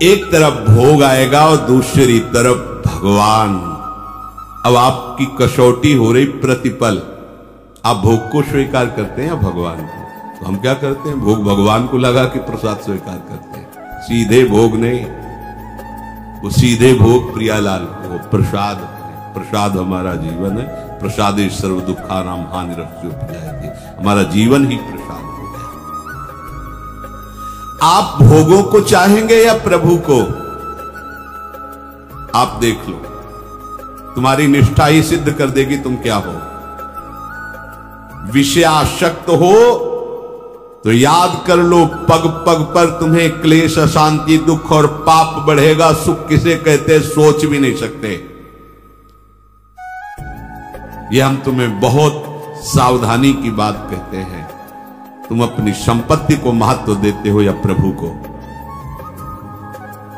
एक तरफ भोग आएगा और दूसरी तरफ भगवान। अब आपकी कसौटी हो रही प्रतिपल, आप भोग को स्वीकार करते हैं या भगवान को? तो हम क्या करते हैं, भोग भगवान को लगा के प्रसाद स्वीकार करते हैं। सीधे भोग नहीं, वो सीधे भोग प्रियालाल को प्रसाद। प्रसाद हमारा जीवन है। प्रसादे सर्व दुखानाम हानिरस्य उपजायते। हमारा जीवन ही प्रसाद हो गया। आप भोगों को चाहेंगे या प्रभु को? आप देख लो, तुम्हारी निष्ठा ही सिद्ध कर देगी तुम क्या हो। विषयासक्त हो तो याद कर लो, पग पग पर तुम्हें क्लेश, अशांति, दुख और पाप बढ़ेगा। सुख किसे कहते सोच भी नहीं सकते। यह हम तुम्हें बहुत सावधानी की बात कहते हैं। तुम अपनी संपत्ति को महत्व देते हो या प्रभु को?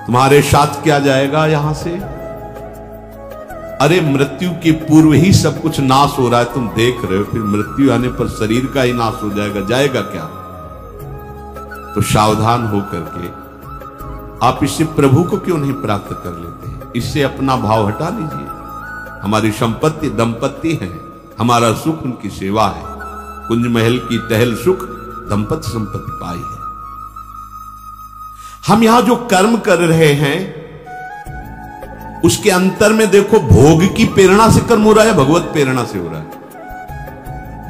तुम्हारे साथ क्या जाएगा यहां से? अरे मृत्यु के पूर्व ही सब कुछ नाश हो रहा है, तुम देख रहे हो। फिर मृत्यु आने पर शरीर का ही नाश हो जाएगा, जाएगा क्या? तो सावधान होकर के आप इससे प्रभु को क्यों नहीं प्राप्त कर लेते हैं? इससे अपना भाव हटा लीजिए। हमारी संपत्ति दंपत्ति है, हमारा सुख उनकी सेवा है। कुंज महल की टहल सुख, दंपत्ति संपत्ति पाई है। हम यहां जो कर्म कर रहे हैं उसके अंतर में देखो, भोग की प्रेरणा से कर्म हो रहा है, भगवत प्रेरणा से हो रहा है।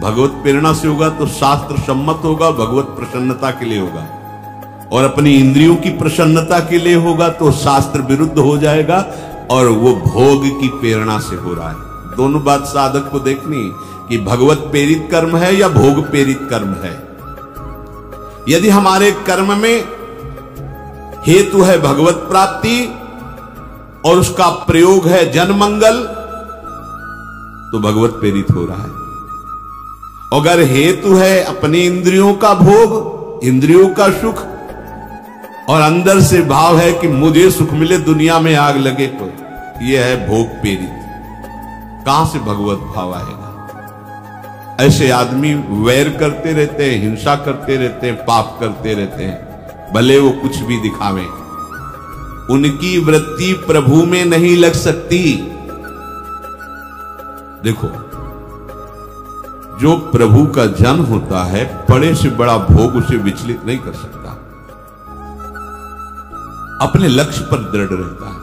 भगवत प्रेरणा से होगा तो शास्त्र सम्मत होगा, भगवत प्रसन्नता के लिए होगा। और अपनी इंद्रियों की प्रसन्नता के लिए होगा तो शास्त्र विरुद्ध हो जाएगा, और वो भोग की प्रेरणा से हो रहा है। दोनों बात साधक को देखनी कि भगवत प्रेरित कर्म है या भोग प्रेरित कर्म है। यदि हमारे कर्म में हेतु है भगवत प्राप्ति और उसका प्रयोग है जन मंगल, तो भगवत प्रेरित हो रहा है। अगर हेतु है अपनी इंद्रियों का भोग, इंद्रियों का सुख, और अंदर से भाव है कि मुझे सुख मिले, दुनिया में आग लगे कोई, यह है भोग प्रेरित। कहां से भगवत भाव आएगा? ऐसे आदमी वैर करते रहते हैं, हिंसा करते रहते हैं, पाप करते रहते हैं, भले वो कुछ भी दिखावें। उनकी वृत्ति प्रभु में नहीं लग सकती। देखो, जो प्रभु का जन होता है, बड़े से बड़ा भोग उसे विचलित नहीं कर सकता, अपने लक्ष्य पर दृढ़ रहता है।